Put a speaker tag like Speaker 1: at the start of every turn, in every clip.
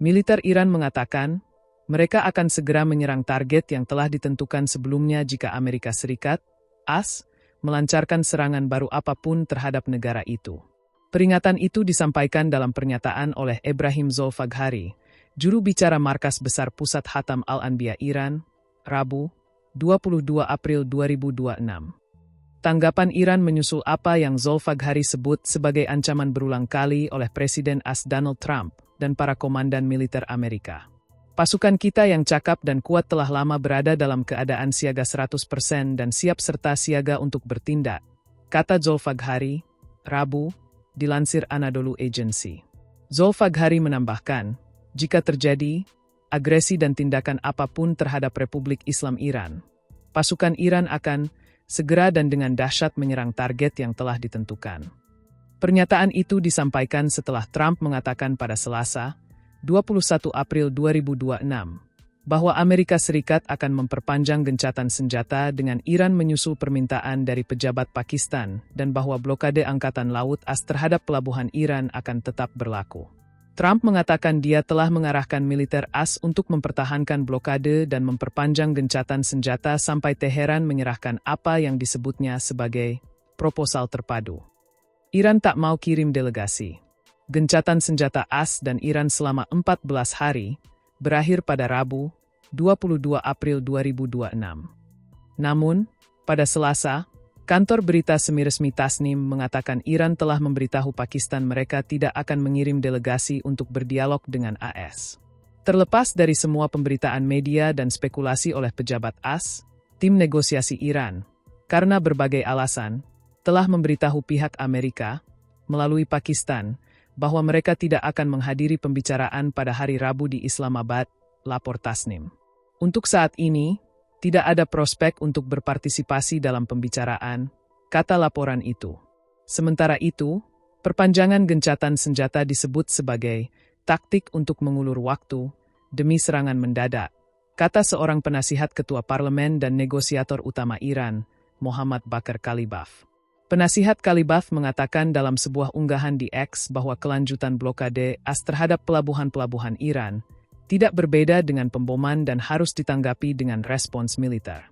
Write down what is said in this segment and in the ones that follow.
Speaker 1: Militer Iran mengatakan, mereka akan segera menyerang target yang telah ditentukan sebelumnya jika Amerika Serikat, AS, melancarkan serangan baru apapun terhadap negara itu. Peringatan itu disampaikan dalam pernyataan oleh Ebrahim Zolfaghari, juru bicara Markas Besar Pusat Hatam Al-Anbiya Iran, Rabu, 22 April 2026. Tanggapan Iran menyusul apa yang Zolfaghari sebut sebagai ancaman berulang kali oleh Presiden AS Donald Trump dan para komandan militer Amerika. Pasukan kita yang cakap dan kuat telah lama berada dalam keadaan siaga 100% dan siap serta siaga untuk bertindak, kata Zolfaghari, Rabu, dilansir Anadolu Agency. Zolfaghari menambahkan, jika terjadi agresi dan tindakan apapun terhadap Republik Islam Iran, pasukan Iran akan segera dan dengan dahsyat menyerang target yang telah ditentukan. Pernyataan itu disampaikan setelah Trump mengatakan pada Selasa, 21 April 2026, bahwa Amerika Serikat akan memperpanjang gencatan senjata dengan Iran menyusul permintaan dari pejabat Pakistan dan bahwa blokade Angkatan Laut AS terhadap pelabuhan Iran akan tetap berlaku. Trump mengatakan dia telah mengarahkan militer AS untuk mempertahankan blokade dan memperpanjang gencatan senjata sampai Teheran menyerahkan apa yang disebutnya sebagai proposal terpadu. Iran tak mau kirim delegasi. Gencatan senjata AS dan Iran selama 14 hari, berakhir pada Rabu, 22 April 2026. Namun, pada Selasa, kantor berita semi-resmi Tasnim mengatakan Iran telah memberitahu Pakistan mereka tidak akan mengirim delegasi untuk berdialog dengan AS. Terlepas dari semua pemberitaan media dan spekulasi oleh pejabat AS, tim negosiasi Iran, karena berbagai alasan, telah memberitahu pihak Amerika, melalui Pakistan, bahwa mereka tidak akan menghadiri pembicaraan pada hari Rabu di Islamabad, lapor Tasnim. Untuk saat ini, tidak ada prospek untuk berpartisipasi dalam pembicaraan, kata laporan itu. Sementara itu, perpanjangan gencatan senjata disebut sebagai taktik untuk mengulur waktu demi serangan mendadak, kata seorang penasihat ketua parlemen dan negosiator utama Iran, Mohammad Bakr Kalibaf. Penasihat Kalibaf mengatakan dalam sebuah unggahan di X bahwa kelanjutan blokade AS terhadap pelabuhan-pelabuhan Iran tidak berbeda dengan pemboman dan harus ditanggapi dengan respons militer.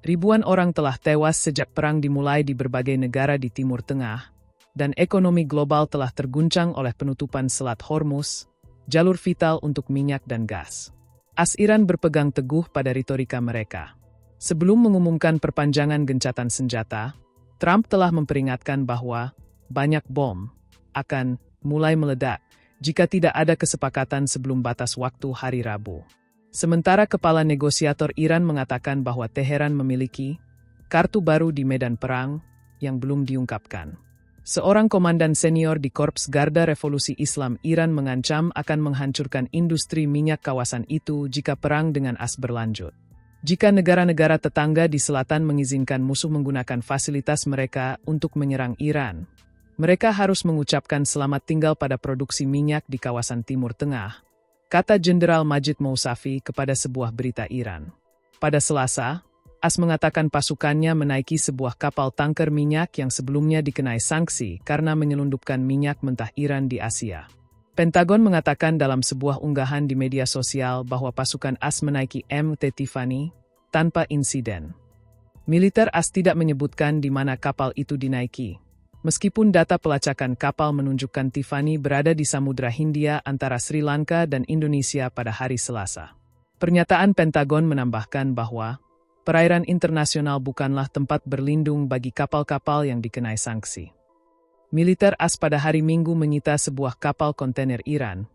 Speaker 1: Ribuan orang telah tewas sejak perang dimulai di berbagai negara di Timur Tengah, dan ekonomi global telah terguncang oleh penutupan Selat Hormuz, jalur vital untuk minyak dan gas. AS Iran berpegang teguh pada retorika mereka. Sebelum mengumumkan perpanjangan gencatan senjata, Trump telah memperingatkan bahwa banyak bom akan mulai meledak jika tidak ada kesepakatan sebelum batas waktu hari Rabu. Sementara kepala negosiator Iran mengatakan bahwa Teheran memiliki kartu baru di medan perang yang belum diungkapkan. Seorang komandan senior di Korps Garda Revolusi Islam Iran mengancam akan menghancurkan industri minyak kawasan itu jika perang dengan AS berlanjut. Jika negara-negara tetangga di selatan mengizinkan musuh menggunakan fasilitas mereka untuk menyerang Iran, mereka harus mengucapkan selamat tinggal pada produksi minyak di kawasan Timur Tengah, kata Jenderal Majid Mousavi kepada sebuah berita Iran. Pada Selasa, AS mengatakan pasukannya menaiki sebuah kapal tanker minyak yang sebelumnya dikenai sanksi karena menyelundupkan minyak mentah Iran di Asia. Pentagon mengatakan dalam sebuah unggahan di media sosial bahwa pasukan AS menaiki MT Tiffany tanpa insiden. Militer AS tidak menyebutkan di mana kapal itu dinaiki, meskipun data pelacakan kapal menunjukkan Tiffany berada di Samudra Hindia antara Sri Lanka dan Indonesia pada hari Selasa. Pernyataan Pentagon menambahkan bahwa perairan internasional bukanlah tempat berlindung bagi kapal-kapal yang dikenai sanksi. Militer AS pada hari Minggu menyita sebuah kapal kontainer Iran,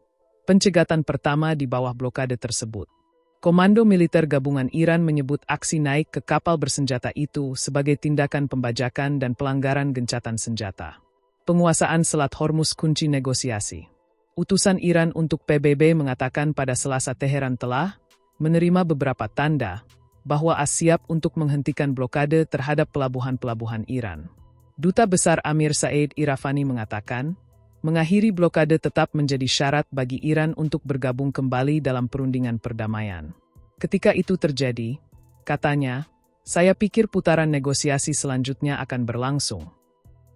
Speaker 1: pencegatan pertama di bawah blokade tersebut. Komando Militer Gabungan Iran menyebut aksi naik ke kapal bersenjata itu sebagai tindakan pembajakan dan pelanggaran gencatan senjata. Penguasaan Selat Hormuz kunci negosiasi. Utusan Iran untuk PBB mengatakan pada Selasa Teheran telah menerima beberapa tanda bahwa AS siap untuk menghentikan blokade terhadap pelabuhan-pelabuhan Iran. Duta Besar Amir Said Irafani mengatakan, mengakhiri blokade tetap menjadi syarat bagi Iran untuk bergabung kembali dalam perundingan perdamaian. Ketika itu terjadi, katanya, saya pikir putaran negosiasi selanjutnya akan berlangsung.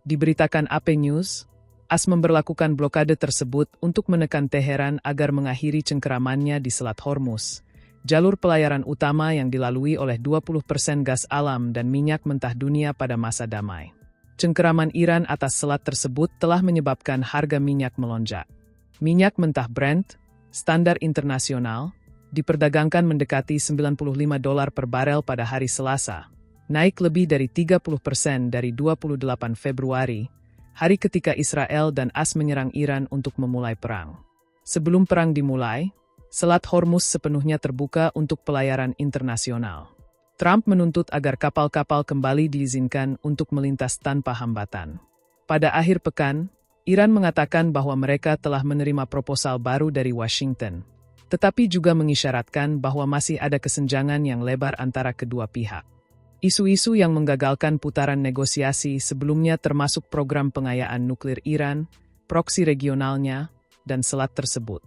Speaker 1: Diberitakan AP News, AS memberlakukan blokade tersebut untuk menekan Teheran agar mengakhiri cengkeramannya di Selat Hormuz, jalur pelayaran utama yang dilalui oleh 20% gas alam dan minyak mentah dunia pada masa damai. Cengkeraman Iran atas selat tersebut telah menyebabkan harga minyak melonjak. Minyak mentah Brent, standar internasional, diperdagangkan mendekati $95 per barel pada hari Selasa, naik lebih dari 30% dari 28 Februari, hari ketika Israel dan AS menyerang Iran untuk memulai perang. Sebelum perang dimulai, Selat Hormuz sepenuhnya terbuka untuk pelayaran internasional. Trump menuntut agar kapal-kapal kembali diizinkan untuk melintas tanpa hambatan. Pada akhir pekan, Iran mengatakan bahwa mereka telah menerima proposal baru dari Washington, tetapi juga mengisyaratkan bahwa masih ada kesenjangan yang lebar antara kedua pihak. Isu-isu yang menggagalkan putaran negosiasi sebelumnya termasuk program pengayaan nuklir Iran, proksi regionalnya, dan selat tersebut.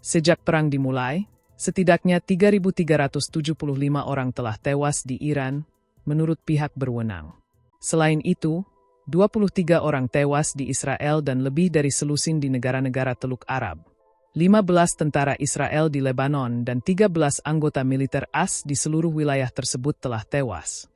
Speaker 1: Sejak perang dimulai, setidaknya 3.375 orang telah tewas di Iran, menurut pihak berwenang. Selain itu, 23 orang tewas di Israel dan lebih dari selusin di negara-negara Teluk Arab. 15 tentara Israel di Lebanon dan 13 anggota militer AS di seluruh wilayah tersebut telah tewas.